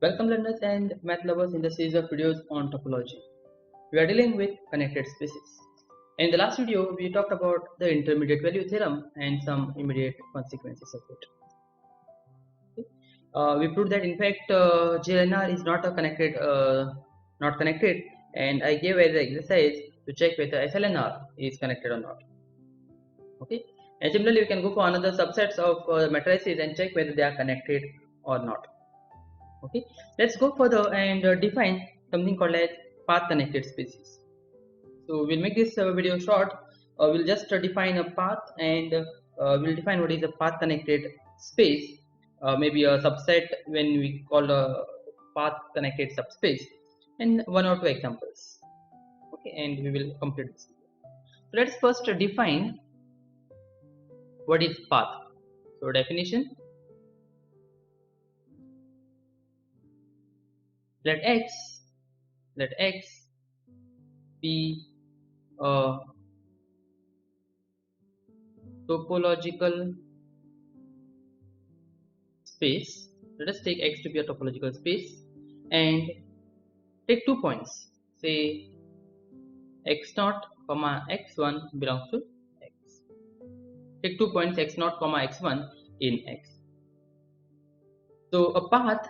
Welcome learners and math lovers in the series of videos on topology. We are dealing with connected spaces. In the last video, we talked about the intermediate value theorem and some immediate consequences of it. Okay. We proved that in fact GNR is not connected, and I gave as an exercise to check whether SLNR is connected or not. Okay, and similarly we can go for another subsets of matrices and check whether they are connected or not. Okay, let's go further and define something called as path connected spaces. So we'll make this video short. We'll just define a path and we'll define what is a path connected space, maybe a subset when we call a path connected subspace, and one or two examples. Okay, and we will complete this. So let's first define what is path. So definition: let x be a topological space. Let us take x to be a topological space and take 2 points. Say x0, x1 belongs to x. Take 2 points x0, x1 in x. So a path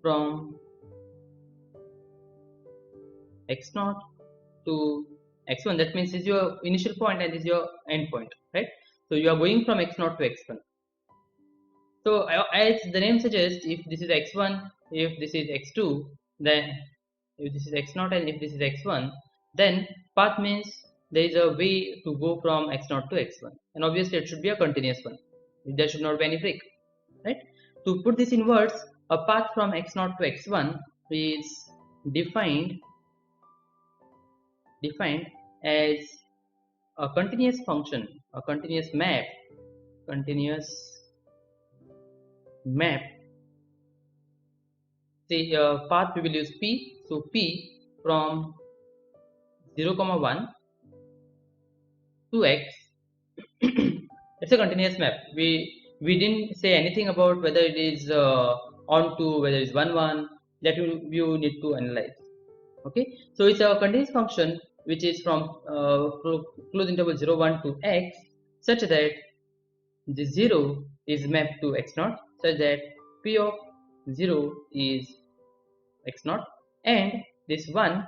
from x0 to x1, that means this is your initial point and this is your end point, right? So you are going from x0 to x1. So as the name suggests, if this is x1, if this is x2, then if this is x0 and if this is x1, then path means there is a way to go from x0 to x1, and obviously it should be a continuous one. There should not be any break, right? To put this in words, a path from x0 to x1 is defined as a continuous function, a continuous map. Say path we will use p. So p from 0, 1 to x. It's a continuous map. We didn't say anything about whether it is onto, whether it is 1, 1. That you need to analyze. Okay, so it's a continuous function which is from closed interval 0, 1 to x, such that the 0 is mapped to x0, such that p of 0 is x0, and this 1,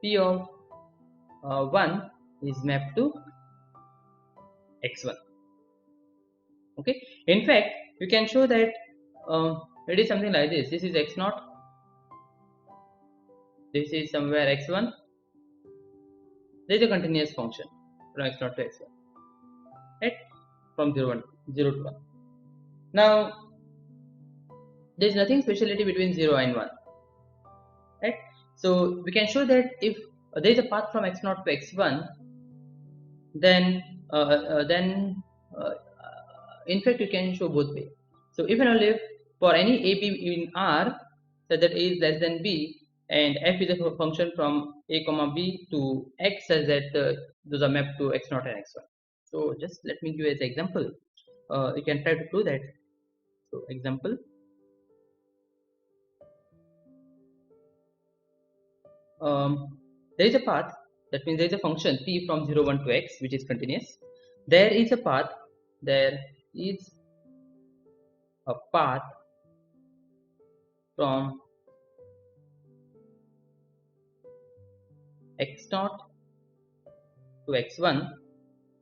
p of 1 is mapped to x1. Okay, in fact you can show that it is something like this. This is x0, this is somewhere x1. There is a continuous function from x0 to x1, right? From 0 to 1. Now there is nothing speciality between 0 and 1, right? So we can show that if there is a path from x0 to x1, then in fact you can show both ways. So if and only if for any AB in R, such that A is less than B, and f is a function from a comma b to x, such that those are mapped to x0 and x1. So just let me give you an example. You can try to do that. So example, there is a path, that means there is a function p from 0, 1 to x which is continuous. There is a path from x0 to x1.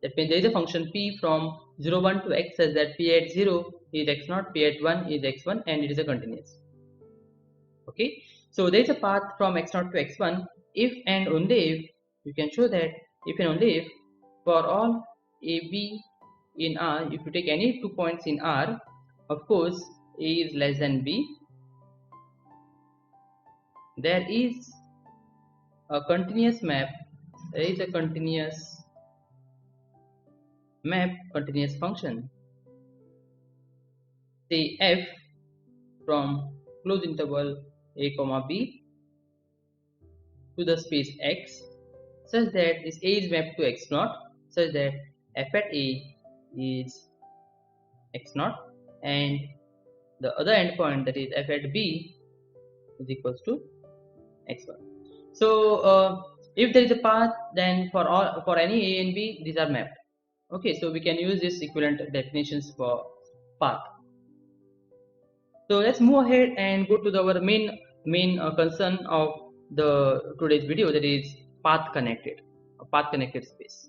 That means there is a function p from 0, 1 to x, such that p at 0 is x0, p at 1 is x1, and it is a continuous. Okay, so there is a path from x0 to x1 if and only if you can show that if and only if for all AB in R, if you take any 2 points in R, of course A is less than B, there is a continuous map, continuous function, say f from closed interval a comma b to the space x, such that this A is mapped to x0, such that f at A is x0 and the other endpoint, that is f at b, is equals to x1. So if there is a path, then for any a and b, these are mapped. Okay, so we can use this equivalent definitions for path. So let's move ahead and go to our main concern of the today's video, that is path connected, a path connected space.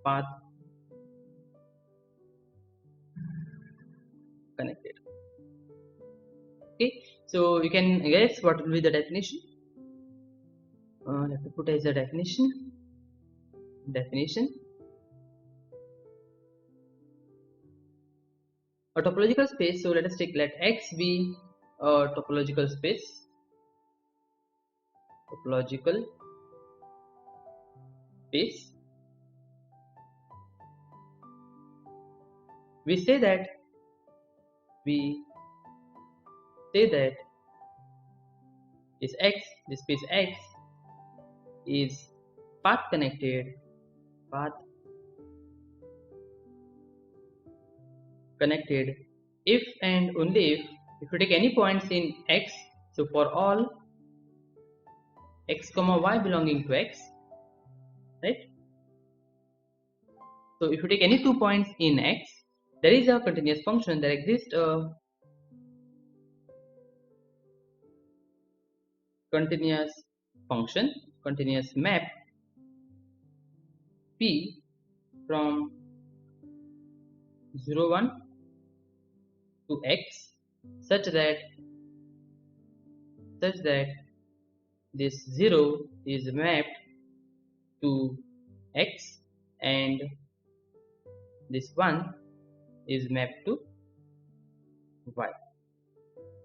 Path connected. Okay, so you can guess what will be the definition. Let me put as a definition. A topological space. So let us take, let X be a topological space. Topological space. We say that this X, this space X, is path connected if and only if you take any points in X. So for all x comma y belonging to X, right? So if you take any 2 points in X, there is a continuous function, there exists a continuous function, continuous map P from 0 1 to X, such that this 0 is mapped to X and this 1 is mapped to Y.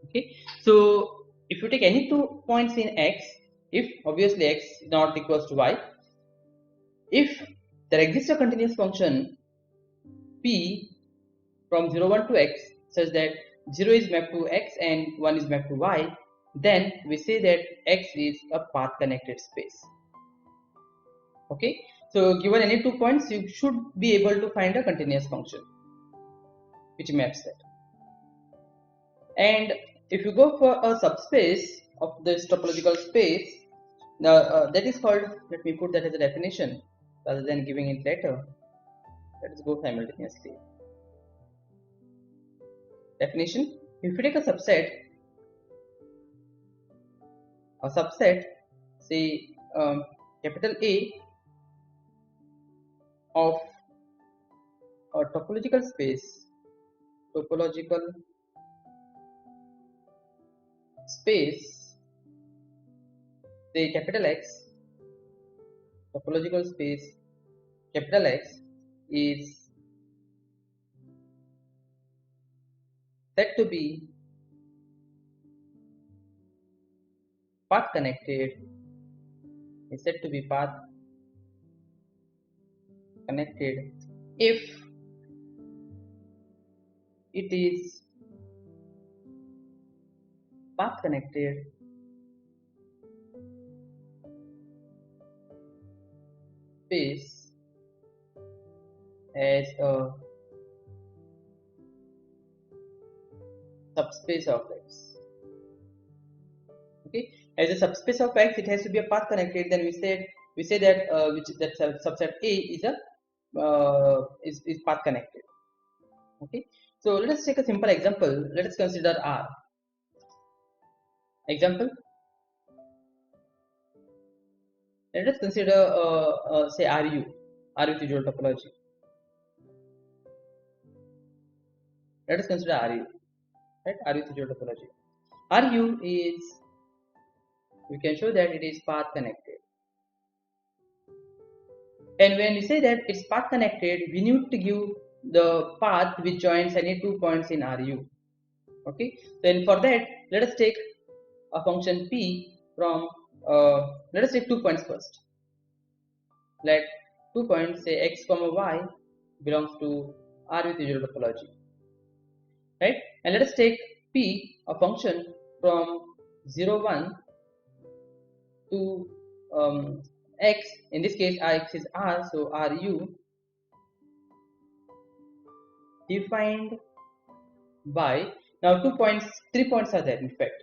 Okay, so if you take any 2 points in X, if obviously X not equals to Y, if there exists a continuous function P from 0 1 to X such that 0 is mapped to X and 1 is mapped to Y, then we say that X is a path connected space. Okay, so given any 2 points, you should be able to find a continuous function which maps that. And if you go for a subspace of this topological space, that is called, let me put that as a definition rather than giving it later. Let us go simultaneously. Definition: if you take a subset, say capital A of a topological space, say capital X, topological space capital X is said to be path connected, if it is path connected space as a subspace of X. Okay, as a subspace of X, it has to be a path connected. Then we say that subset A is a is path connected. Okay, so let us take a simple example. Let us consider R. Example. Let us consider say RU with usual topology. Let us consider RU, right? RU with usual topology. RU is, we can show that it is path connected. And when we say that it's path connected, we need to give the path which joins any 2 points in RU. Okay, then for that, let us take a function P from let us take 2 points first. Let 2 points, say X comma Y, belongs to R with usual topology, right? And let us take P, a function from 0 1 to X. In this case, X is R, so RU defined y. Now 3 points are there in fact.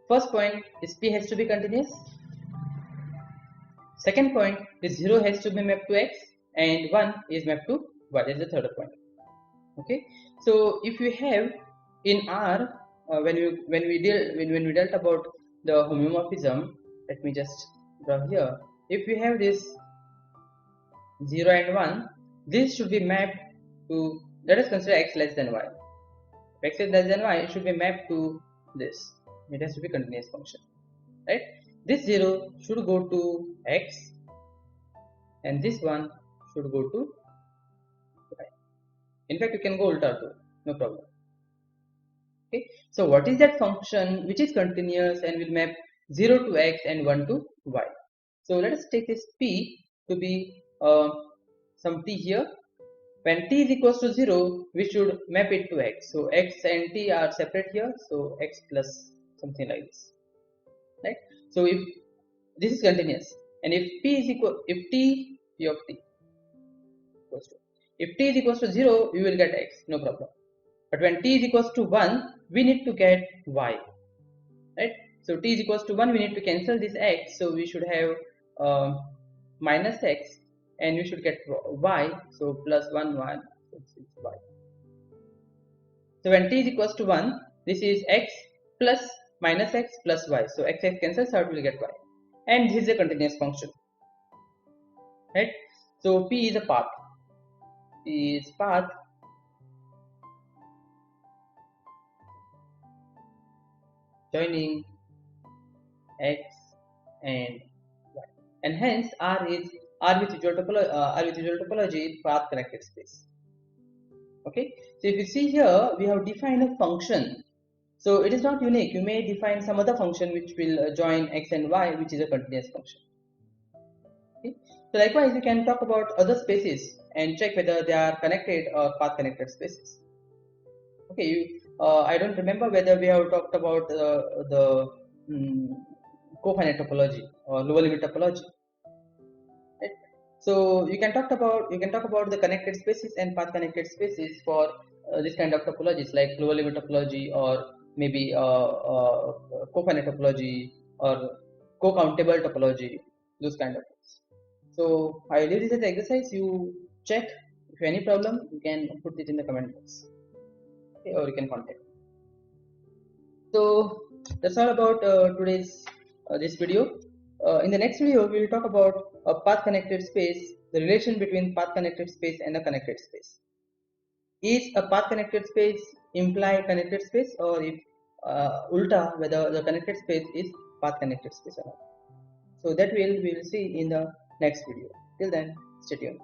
First point is p has to be continuous. Second point is 0 has to be mapped to x and 1 is mapped to y. That is the third point. Okay, so if we have in R, when we dealt about the homeomorphism, let me just draw here. If we have this 0 and 1, this should be mapped to, let us consider x less than y. If x is less than y, it should be mapped to this. It has to be continuous function, right? This 0 should go to x and this one should go to y. In fact, you can go ultra too, no problem. Okay, so what is that function which is continuous and will map 0 to x and 1 to y? So let us take this p to be some t here. When t is equals to 0, we should map it to x. So x and t are separate here, so x plus something like this, right? So if this is continuous, and if p is equal, if t of t equals to, if t is equals to 0, we will get x, no problem. But when t is equals to 1, we need to get y, right? So t is equals to 1, we need to cancel this x, so we should have minus x, and we should get y, so plus 1 1, so it's y. So when t is equals to 1, this is x plus minus x plus y, so x cancels out, we will get y, and this is a continuous function, right? So p is a path, p is path joining x and y, and hence R with usual topology is path connected space. Okay, so if you see here, we have defined a function. So it is not unique. You may define some other function which will join x and y, which is a continuous function. Okay, so likewise, you can talk about other spaces and check whether they are connected or path connected spaces. Okay, I don't remember whether we have talked about the cofinite topology or lower limit topology. Right? So you can talk about the connected spaces and path connected spaces for this kind of topologies like lower limit topology or maybe cofinite topology or co-countable topology, those kind of things. So I leave this as an exercise. You check. If you have any problem, you can put it in the comment box. Okay, or you can contact. So that's all about today's this video. In the next video, we will talk about a path connected space, the relation between path connected space and a connected space. Is a path connected space imply connected space, or if ulta, whether the connected space is path connected space or not? So that we will see in the next video. Till then, stay tuned.